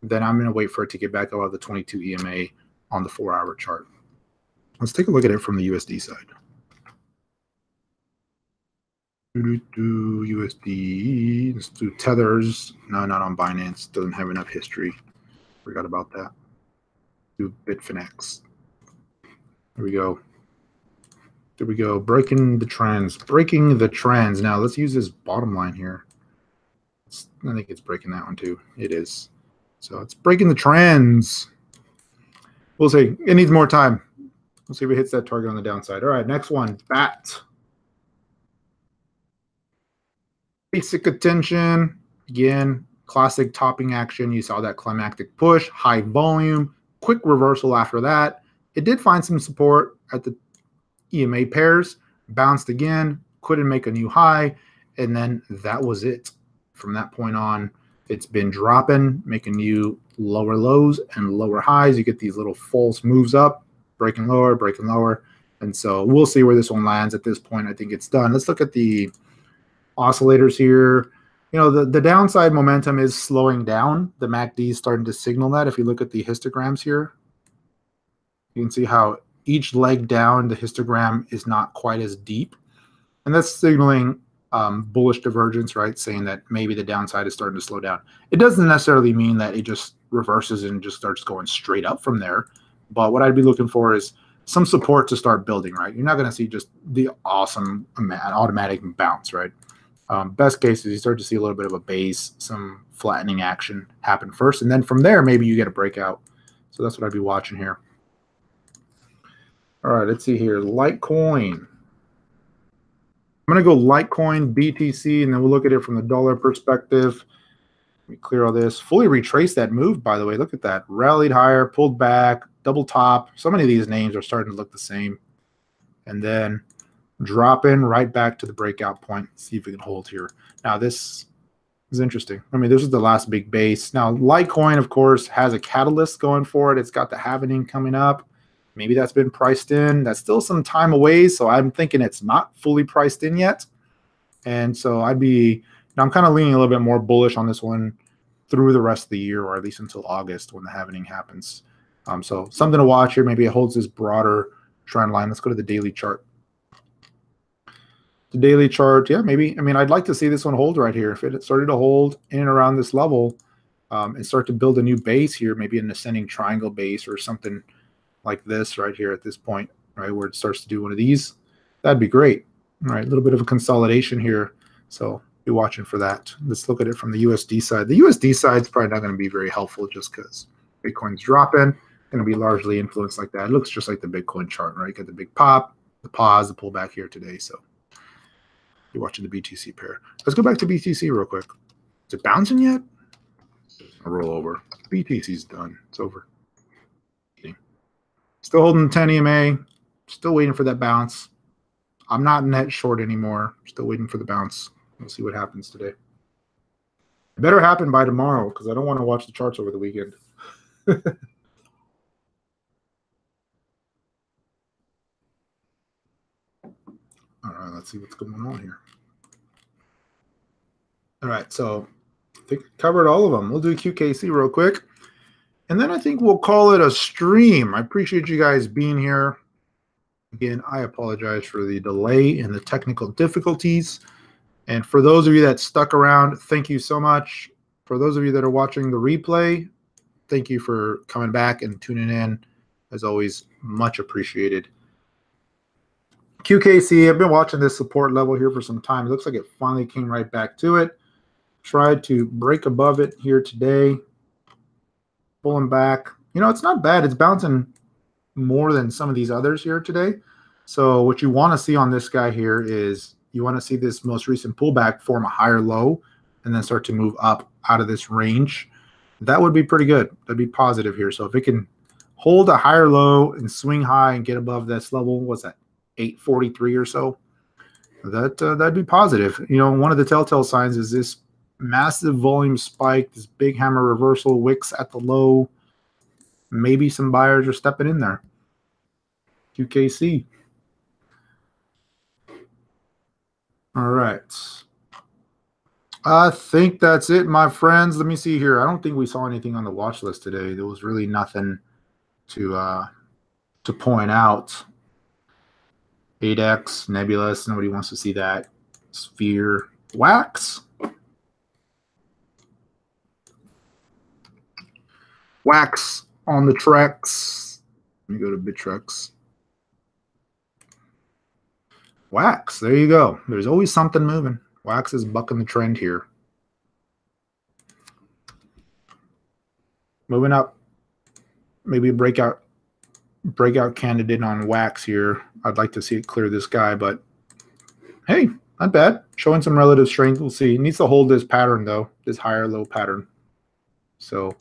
then I'm going to wait for it to get back above the 22 EMA on the 4-hour chart. Let's take a look at it from the USD side. USD. Let's do tethers. No, not on Binance. Doesn't have enough history. Forgot about that. Do Bitfinex. There we go. There we go. Breaking the trends. Breaking the trends. Now let's use this bottom line here. I think it's breaking that one too. It is. So it's breaking the trends. We'll see. It needs more time. We'll see if it hits that target on the downside. All right, next one. BAT. Basic attention. Again, classic topping action. You saw that climactic push, high volume, quick reversal after that. It did find some support at the EMA pairs, bounced again, couldn't make a new high, and then that was it. From that point on, it's been dropping, making new lower lows and lower highs. You get these little false moves up, breaking lower. And so we'll see where this one lands at this point. I think it's done. Let's look at the oscillators here. You know, the downside momentum is slowing down. The MACD is starting to signal that. If you look at the histograms here, you can see how each leg down, the histogram is not quite as deep. And that's signaling bullish divergence, right? Saying that maybe the downside is starting to slow down. It doesn't necessarily mean that it just reverses and just starts going straight up from there. But what I'd be looking for is some support to start building, right? You're not going to see just the awesome automatic bounce, right? Best case is you start to see a little bit of a base, some flattening action happen first. And then from there, maybe you get a breakout. So that's what I'd be watching here. All right, let's see here. Litecoin. I'm going to go Litecoin, BTC, and then we'll look at it from the dollar perspective. Let me clear all this. Fully retrace that move, by the way. Look at that. Rallied higher, pulled back, double top. So many of these names are starting to look the same. And then drop in right back to the breakout point. See if we can hold here. Now, this is interesting. I mean, this is the last big base. Now, Litecoin, of course, has a catalyst going for it. It's got the halvening coming up. Maybe that's been priced in. That's still some time away, so I'm thinking it's not fully priced in yet. And so I'm kind of leaning a little bit more bullish on this one through the rest of the year, or at least until August when the halvening happens. So something to watch here. Maybe it holds this broader trend line. Let's go to the daily chart. The daily chart, yeah, maybe. I mean, I'd like to see this one hold right here. If it started to hold in and around this level and start to build a new base here, maybe an ascending triangle base or something like this right here at this point, right, where it starts to do one of these, that'd be great. All right, a little bit of a consolidation here. So be watching for that. Let's look at it from the USD side. The USD side is probably not going to be very helpful just because Bitcoin's dropping. Going to be largely influenced like that. It looks just like the Bitcoin chart, right? You got the big pop, the pause, the pullback here today. So you're watching the BTC pair. Let's go back to BTC real quick. Is it bouncing yet? A roll over. BTC's done. It's over. Still holding 10 EMA. Still waiting for that bounce. I'm not net short anymore. Still waiting for the bounce. We'll see what happens today. It better happen by tomorrow because I don't want to watch the charts over the weekend. All right, let's see what's going on here. All right, so I think I covered all of them. We'll do QKC real quick. And then I think we'll call it a stream. I appreciate you guys being here. Again, I apologize for the delay and the technical difficulties. And for those of you that stuck around, thank you so much. For those of you that are watching the replay, thank you for coming back and tuning in. As always, much appreciated. QKC, I've been watching this support level here for some time. It looks like it finally came right back to it. Tried to break above it here today. Pulling back. You know, it's not bad. It's bouncing more than some of these others here today. So what you want to see on this guy here is you want to see this most recent pullback form a higher low and then start to move up out of this range. That would be pretty good. That'd be positive here. So if it can hold a higher low and swing high and get above this level, what's that? 843 or so. That'd be positive. You know, one of the telltale signs is this massive volume spike, this big hammer reversal, wicks at the low. Maybe some buyers are stepping in there. QKC. All right. I think that's it, my friends. Let me see here. I don't think we saw anything on the watch list today. There was really nothing to point out. 8X, Nebulous, nobody wants to see that. Sphere, Wax. Wax on the Trex. Let me go to Bittrex. Wax, there you go. There's always something moving. Wax is bucking the trend here. Moving up. Maybe a breakout candidate on Wax here. I'd like to see it clear this guy, but hey, not bad. Showing some relative strength. We'll see. It needs to hold this pattern, though, this higher low pattern. So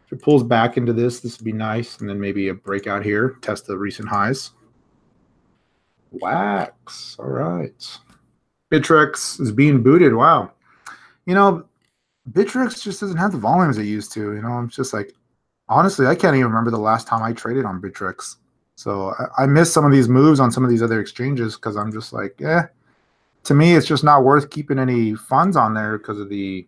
if it pulls back into this would be nice, and then maybe a breakout here. Test the recent highs. Wax. All right. Bittrex is being booted. Wow. You know, Bittrex just doesn't have the volumes it used to. You know, I'm just like, honestly, I can't even remember the last time I traded on Bittrex. So I missed some of these moves on some of these other exchanges because I'm just like, to me, it's just not worth keeping any funds on there because of the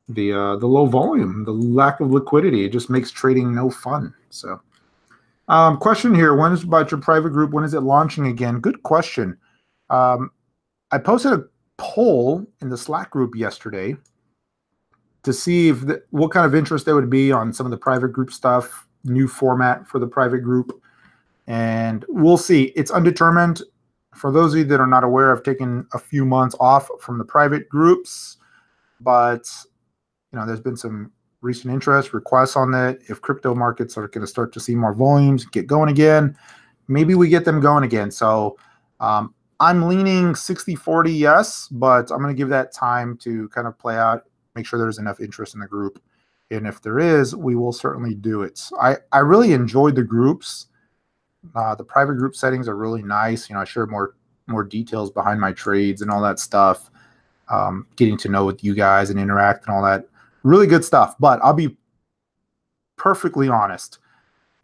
low volume, the lack of liquidity. It just makes trading no fun. So question here, when is about your private group? When is it launching again? Good question. I posted a poll in the Slack group yesterday to see if what kind of interest there would be on some of the private group stuff, new format for the private group. And we'll see. It's undetermined. For those of you that are not aware, I've taken a few months off from the private groups, but you know, there's been some recent interest requests on that. If crypto markets are going to start to see more volumes, get going again, maybe we get them going again. So I'm leaning 60-40 yes, but I'm going to give that time to kind of play out, make sure there's enough interest in the group. And if there is, we will certainly do it. I really enjoyed the groups. The private group settings are really nice. You know, I share more details behind my trades and all that stuff. Getting to know with you guys and interact and all that. Really good stuff. But I'll be perfectly honest.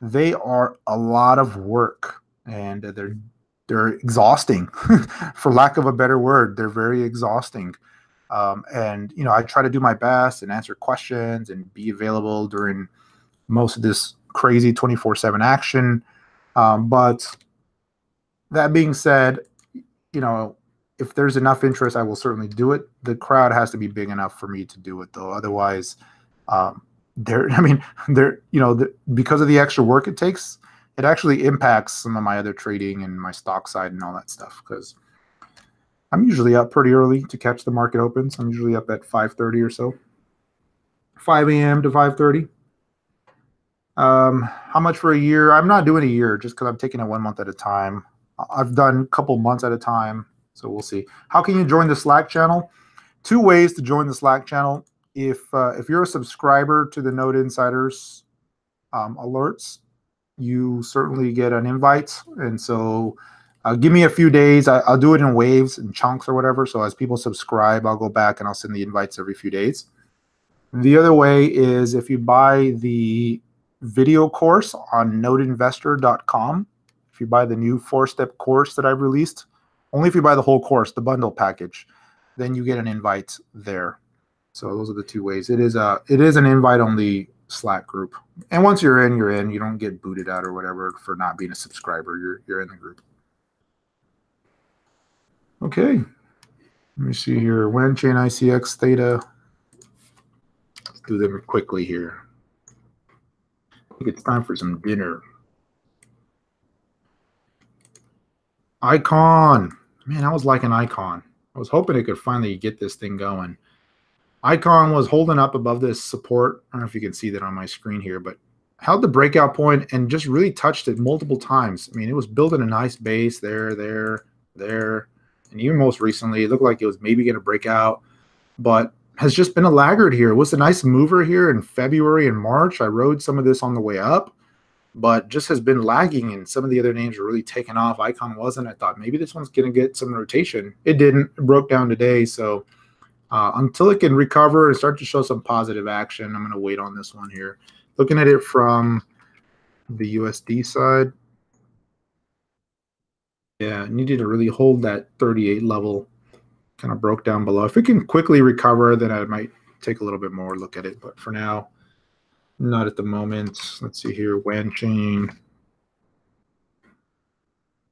They are a lot of work, and they're exhausting, for lack of a better word. They're very exhausting. And, you know, I try to do my best and answer questions and be available during most of this crazy 24/7 action. But that being said, you know, if there's enough interest, I will certainly do it. The crowd has to be big enough for me to do it, though. Otherwise, because of the extra work it takes, it actually impacts some of my other trading and my stock side and all that stuff. Because I'm usually up pretty early to catch the market opens. I'm usually up at 5:30 or so, 5 a.m. to 5:30. How much for a year? I'm not doing a year just because I'm taking it 1 month at a time. I've done a couple months at a time, so we'll see. How can you join the Slack channel? 2 ways to join the Slack channel. If you're a subscriber to the Node Insiders alerts, you certainly get an invite. And so give me a few days. I'll do it in waves and chunks or whatever. So as people subscribe, I'll go back and I'll send the invites every few days. The other way is if you buy the video course on nodeinvestor.com, if you buy the new 4-step course that I've released, only if you buy the whole course, the bundle package, then you get an invite there. So those are the 2 ways. It is an invite-only Slack group. And once you're in, you're in. You don't get booted out or whatever for not being a subscriber. You're in the group. Okay. Let me see here. When chain ICX theta. Let's do them quickly here. I think it's time for some dinner. Icon. Man, I was like an icon. I was hoping it could finally get this thing going. Icon was holding up above this support. I don't know if you can see that on my screen here, but held the breakout point and just really touched it multiple times. I mean, it was building a nice base there, and even most recently, it looked like it was maybe going to break out, but has just been a laggard here. It was a nice mover here in February and March. I rode some of this on the way up, but just has been lagging, and some of the other names are really taking off. Icon wasn't. I thought maybe this one's going to get some rotation. It didn't. It broke down today. So until it can recover and start to show some positive action, I'm going to wait on this one here. Looking at it from the USD side. Yeah, it needed to really hold that 38 level. Kind of broke down below. If it can quickly recover, then I might take a little bit more look at it. But for now, not at the moment. Let's see here, WAN chain.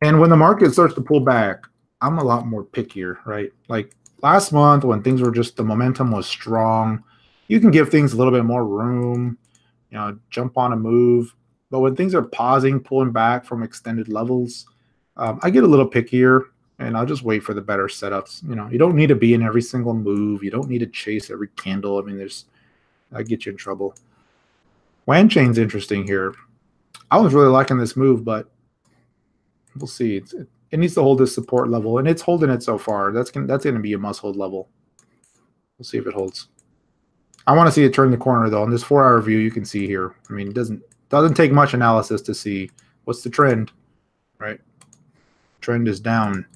And when the market starts to pull back, I'm a lot more pickier, right? Like last month when things were just, the momentum was strong, you can give things a little bit more room, you know, jump on a move. But when things are pausing, pulling back from extended levels, I get a little pickier, and I'll just wait for the better setups. You know, you don't need to be in every single move. You don't need to chase every candle. I mean, that get you in trouble. WAN chain's interesting here. I was really liking this move, but we'll see. It needs to hold this support level, and it's holding it so far. That's going to be a must-hold level. We'll see if it holds. I want to see it turn the corner, though. On this 4-hour view, you can see here. I mean, it doesn't take much analysis to see what's the trend, right? Trend is down.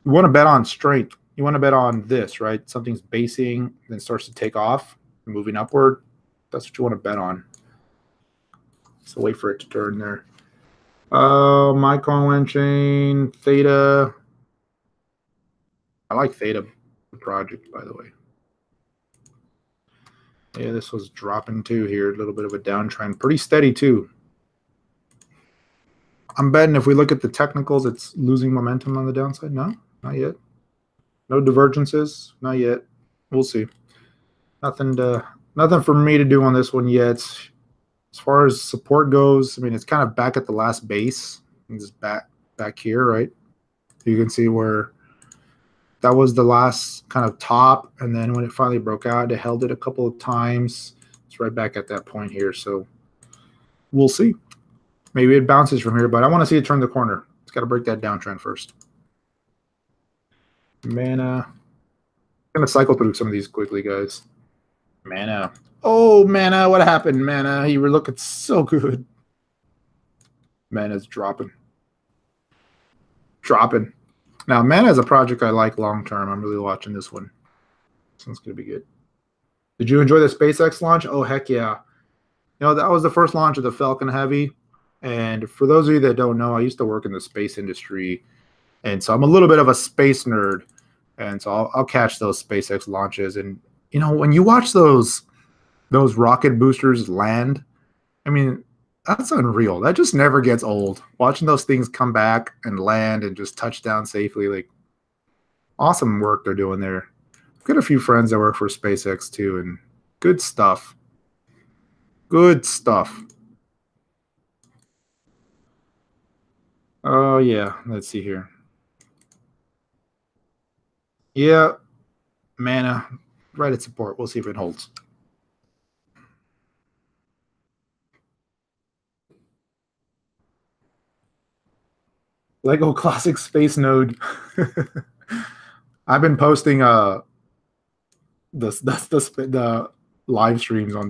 You want to bet on strength. You want to bet on this, right? Something's basing, then starts to take off, moving upward. That's what you want to bet on. So wait for it to turn there. Micron WAN chain, Theta. I like Theta project, by the way. Yeah, this was dropping too here. A little bit of a downtrend. Pretty steady too. I'm betting if we look at the technicals, it's losing momentum on the downside. No, not yet. No divergences. Not yet. We'll see. Nothing for me to do on this one yet. As far as support goes, I mean, it's kind of back at the last base. It's back here, right? You can see where that was the last kind of top, and then when it finally broke out, it held it a couple of times. It's right back at that point here, so we'll see. Maybe it bounces from here, but I want to see it turn the corner. It's got to break that downtrend first. Mana. I'm going to cycle through some of these quickly, guys. Mana. Oh, Mana, what happened, Mana? You were looking so good. Mana's dropping. Now, Mana is a project I like long-term. I'm really watching this one. This one's going to be good. Did you enjoy the SpaceX launch? Oh, heck yeah. You know, that was the first launch of the Falcon Heavy. And for those of you that don't know, I used to work in the space industry. And so I'm a little bit of a space nerd. And so I'll catch those SpaceX launches. And, you know, when you watch those rocket boosters land, I mean, that's unreal. That just never gets old. Watching those things come back and land and just touch down safely, like, awesome work they're doing there. I've got a few friends that work for SpaceX too, and good stuff. Good stuff. Oh, yeah. Let's see here. Yeah. Mana. Right at support. We'll see if it holds. Lego Classic Space Node. I've been posting the live streams on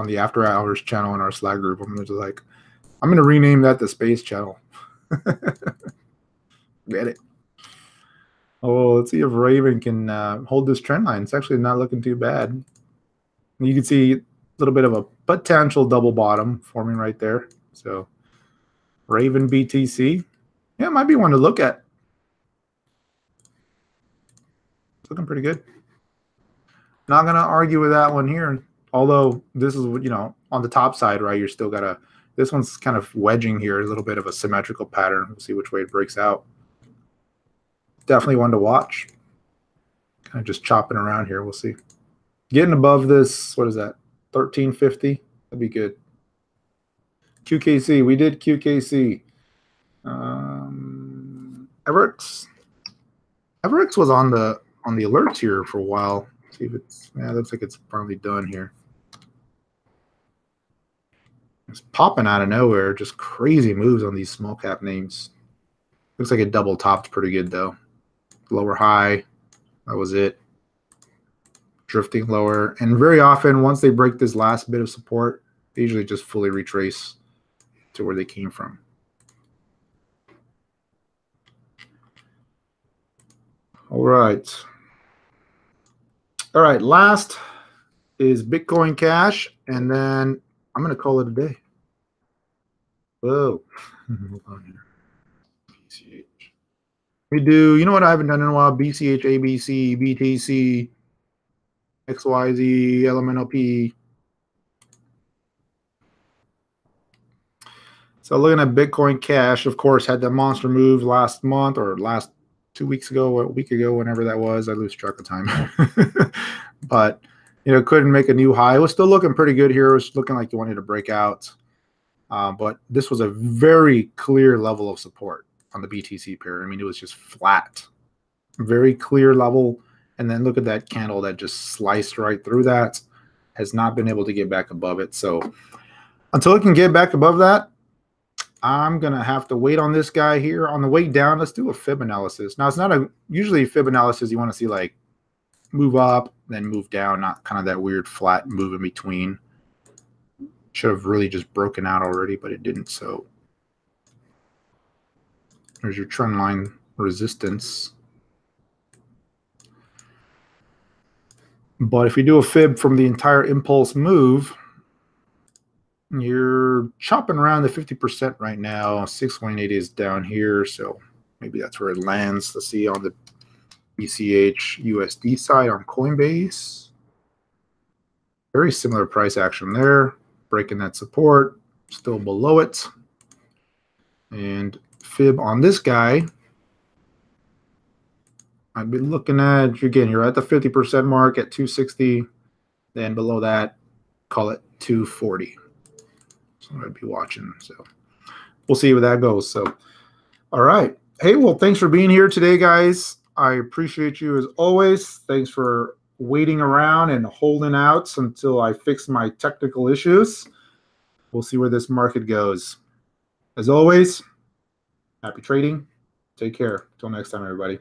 the After Hours channel in our Slack group. I'm gonna rename that the Space Channel. Get it? Oh, let's see if Raven can hold this trend line. It's actually not looking too bad. You can see a little bit of a potential double bottom forming right there. So Raven BTC. Yeah, it might be one to look at. It's looking pretty good. Not going to argue with that one here. Although this is, you know, on the top side, right? You're still got to, this one's kind of wedging here, a little bit of a symmetrical pattern. We'll see which way it breaks out. Definitely one to watch. Kind of just chopping around here. We'll see. Getting above this, what is that? 1350. That'd be good. QKC. We did QKC. Everix was on the alerts here for a while. See if it's, yeah, looks like it's probably done here. It's popping out of nowhere. Just crazy moves on these small cap names. Looks like it double topped pretty good though. Lower high. That was it. Drifting lower. And very often, once they break this last bit of support, they usually just fully retrace to where they came from. All right. All right, last is Bitcoin Cash, and then I'm going to call it a day. Whoa. Hold on here. BCH. We do, you know what I haven't done in a while? BCH, ABC, BTC, XYZ, LMNOP. So looking at Bitcoin Cash, of course, had that monster move last month or last 2 weeks ago, or a week ago, whenever that was. I lose track of time. But, you know, couldn't make a new high. It was still looking pretty good here. It was looking like you wanted to break out. But this was a very clear level of support on the BTC pair. I mean, it was just flat. Very clear level. And then look at that candle that just sliced right through that. Has not been able to get back above it. So until it can get back above that, I'm going to have to wait on this guy here. On the way down, let's do a Fib analysis. Now, it's not a usually Fib analysis. You want to see like move up, then move down, not kind of that weird flat move in between. Should have really just broken out already, but it didn't. So there's your trend line resistance. But if you do a Fib from the entire impulse move, you're chopping around the 50% right now. 618 is down here, so maybe that's where it lands. Let's see on the BCH USD side on Coinbase. Very similar price action there. Breaking that support, still below it. And Fib on this guy, I've been looking at, again, you're at the 50% mark at 260. Then below that, call it 240. So I'd be watching. So we'll see where that goes. So, all right. Hey, well, thanks for being here today, guys. I appreciate you as always. Thanks for waiting around and holding out until I fix my technical issues. We'll see where this market goes. As always, happy trading. Take care. Till next time, everybody.